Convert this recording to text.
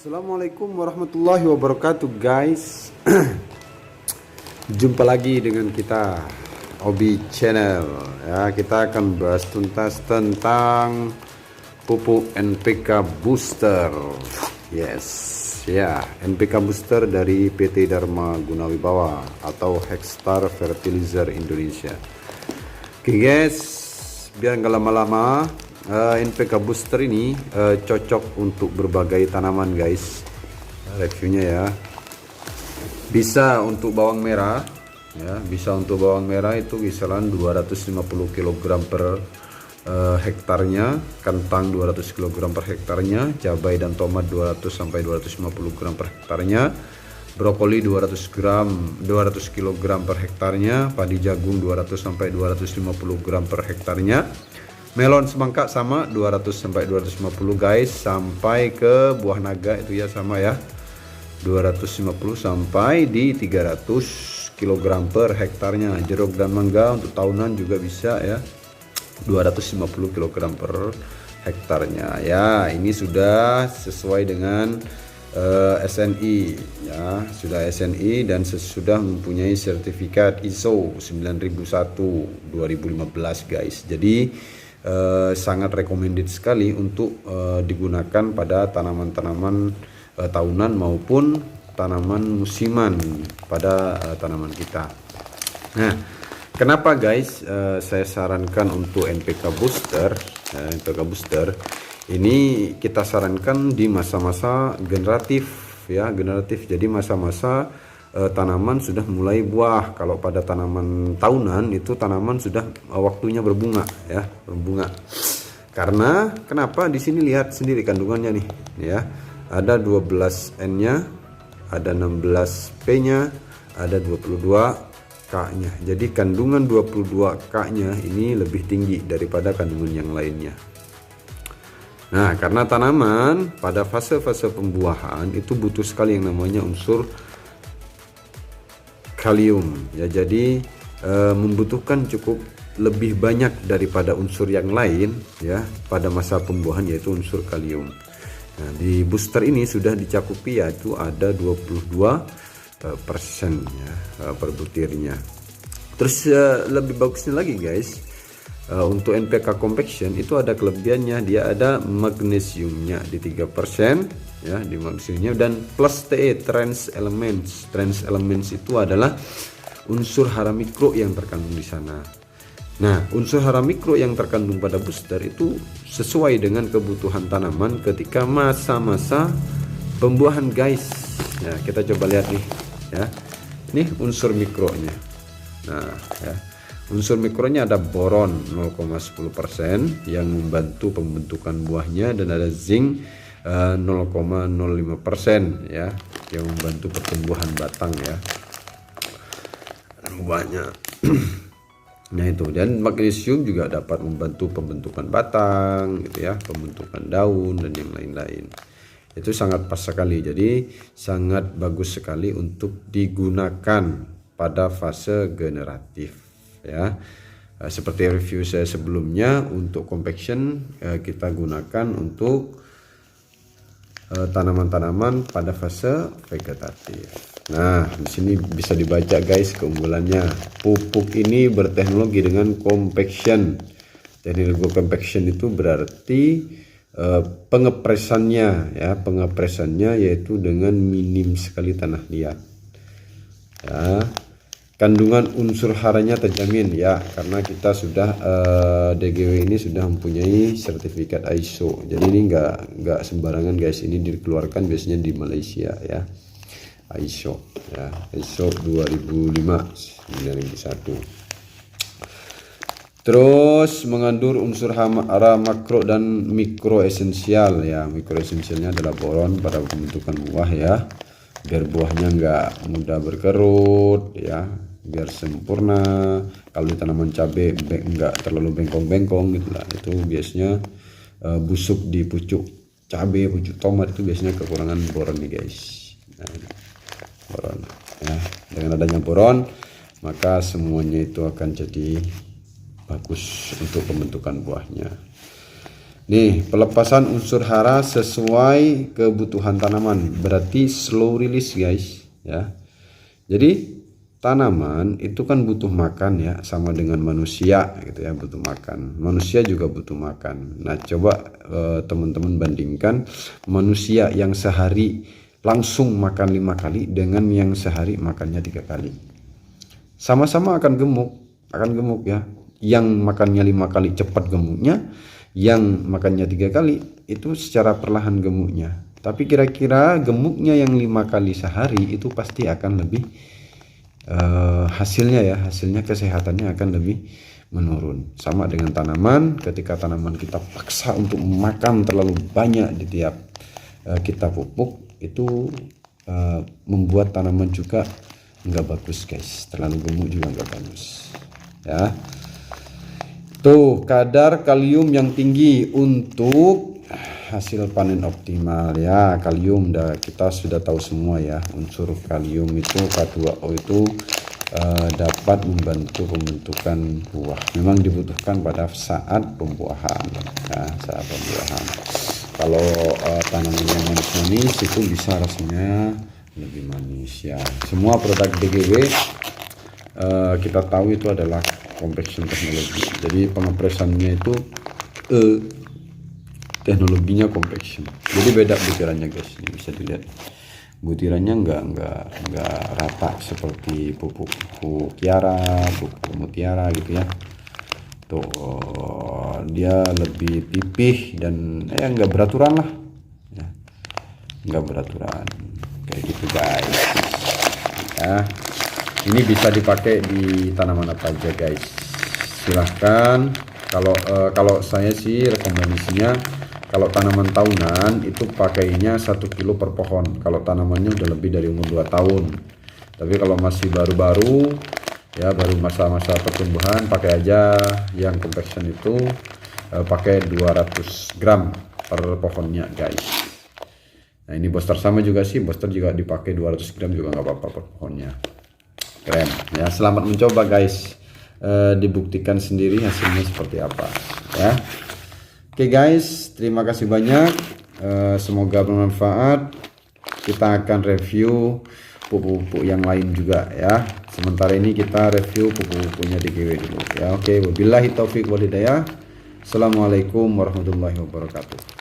Assalamualaikum warahmatullahi wabarakatuh guys. Jumpa lagi dengan kita Obi Channel ya. Kita akan bahas tuntas tentang pupuk NPK Booster. Yes ya, NPK Booster dari PT Dharma Gunawibawa atau Hexstar Fertilizer Indonesia. Oke guys, biar nggak lama-lama, NPK Booster ini cocok untuk berbagai tanaman guys. Reviewnya ya, bisa untuk bawang merah ya, bisa untuk bawang merah itu kisaran 250 kg per hektarnya, kentang 200 kg per hektarnya, cabai dan tomat 200 sampai 250 gram per hektarnya, brokoli 200 kg per hektarnya, padi jagung 200 sampai 250 gram per hektarnya. Melon semangka sama 200 sampai 250 guys, sampai ke buah naga itu ya sama ya, 250 sampai di 300 kg per hektarnya. Jeruk dan mangga untuk tahunan juga bisa ya, 250 kg per hektarnya ya. Ini sudah sesuai dengan SNI ya, sudah SNI dan sudah mempunyai sertifikat ISO 9001 2015 guys. Jadi sangat recommended sekali untuk digunakan pada tanaman-tanaman tahunan maupun tanaman musiman pada tanaman kita. Nah, kenapa guys saya sarankan untuk NPK Booster? NPK Booster ini kita sarankan di masa-masa generatif ya, generatif. Jadi masa-masa tanaman sudah mulai buah. Kalau pada tanaman tahunan itu tanaman sudah waktunya berbunga ya, berbunga. Karena kenapa? Di sini lihat sendiri kandungannya nih ya. Ada 12N-nya, ada 16P-nya, ada 22K-nya. Jadi kandungan 22K-nya ini lebih tinggi daripada kandungan yang lainnya. Nah, karena tanaman pada fase-fase pembuahan itu butuh sekali yang namanya unsur kalium ya. Jadi membutuhkan cukup lebih banyak daripada unsur yang lain ya pada masa pembuahan, yaitu unsur kalium. Nah, di booster ini sudah dicakupi yaitu ada 22% ya per butirnya. Terus lebih bagusnya lagi guys, untuk NPK Compaction itu ada kelebihannya, dia ada magnesiumnya di 3% ya, di magnesiumnya, dan plus TE, Trace Elements. Trace Elements itu adalah unsur hara mikro yang terkandung di sana. Nah, unsur hara mikro yang terkandung pada booster itu sesuai dengan kebutuhan tanaman ketika masa-masa pembuahan guys. Nah, kita coba lihat nih ya, ini unsur mikronya. Nah ya, unsur mikronya ada boron 0,10% yang membantu pembentukan buahnya, dan ada zinc 0,05% ya yang membantu pertumbuhan batang ya buahnya. Nah itu, dan magnesium juga dapat membantu pembentukan batang gitu ya, pembentukan daun dan yang lain-lain. Itu sangat pas sekali, jadi sangat bagus sekali untuk digunakan pada fase generatif ya. Seperti review saya sebelumnya, untuk compaction kita gunakan untuk tanaman-tanaman pada fase vegetatif. Nah, di sini bisa dibaca guys keunggulannya. Pupuk ini berteknologi dengan compaction. Teknologi compaction itu berarti pengepresannya ya, pengepresannya yaitu dengan minim sekali tanah liat. Ya, kandungan unsur haranya terjamin ya, karena kita sudah DGW ini sudah mempunyai sertifikat ISO. Jadi ini nggak sembarangan guys, ini dikeluarkan biasanya di Malaysia ya, ISO ya, ISO 2005-91. Terus mengandung unsur hara makro dan mikro esensial ya. Mikro esensialnya adalah boron pada pembentukan buah ya, biar buahnya nggak mudah berkerut ya, biar sempurna. Kalau di tanaman cabai nggak terlalu bengkong-bengkong gitu lah, itu biasanya busuk di pucuk cabai, pucuk tomat itu biasanya kekurangan boron nih guys. Nah, boron ya, dengan adanya boron maka semuanya itu akan jadi bagus untuk pembentukan buahnya. Nih, pelepasan unsur hara sesuai kebutuhan tanaman, berarti slow release guys ya. Jadi tanaman itu kan butuh makan ya, sama dengan manusia gitu ya, butuh makan. Manusia juga butuh makan. Nah, coba teman-teman bandingkan manusia yang sehari langsung makan 5 kali dengan yang sehari makannya 3 kali. Sama-sama akan gemuk ya. Yang makannya 5 kali cepat gemuknya, yang makannya 3 kali itu secara perlahan gemuknya. Tapi kira-kira gemuknya yang 5 kali sehari itu pasti akan lebih hasilnya kesehatannya akan lebih menurun. Sama dengan tanaman, ketika tanaman kita paksa untuk makan terlalu banyak di tiap kita pupuk, itu membuat tanaman juga nggak bagus guys, terlalu gemuk juga nggak bagus ya. Tuh kadar kalium yang tinggi untuk hasil panen optimal ya. Kalium kita sudah tahu semua ya, unsur kalium itu K2O itu dapat membantu pembentukan buah. Memang dibutuhkan pada saat pembuahan ya, saat pembuahan. Kalau tanaman yang manis-manis itu bisa rasanya lebih manis ya. Semua produk DGW kita tahu itu adalah compaction teknologi. Jadi pengepresannya itu teknologinya compaction. Jadi beda butirannya guys, ini bisa dilihat. Butirannya enggak rata seperti pupuk Kiara, pupuk Mutiara gitu ya. Tuh dia lebih pipih dan enggak beraturan lah ya. Enggak beraturan kayak gitu guys ya. Ini bisa dipakai di tanaman apa aja guys, silahkan. Kalau saya sih rekomendasinya kalau tanaman tahunan itu pakainya 1 kilo per pohon. Kalau tanamannya udah lebih dari umur 2 tahun. Tapi kalau masih baru-baru ya, baru masa-masa pertumbuhan, pakai aja yang compaction itu pakai 200 gram per pohonnya guys. Nah ini booster sama juga sih, booster juga dipakai 200 gram juga nggak apa-apa per pohonnya. Keren ya, selamat mencoba guys. Dibuktikan sendiri hasilnya seperti apa ya. Oke guys, terima kasih banyak, semoga bermanfaat. Kita akan review pupuk-pupuk yang lain juga ya. Sementara ini kita review pupuk-pupuknya DGW dulu ya. Oke, wabillahi taufik wal hidayah. Assalamualaikum warahmatullahi wabarakatuh.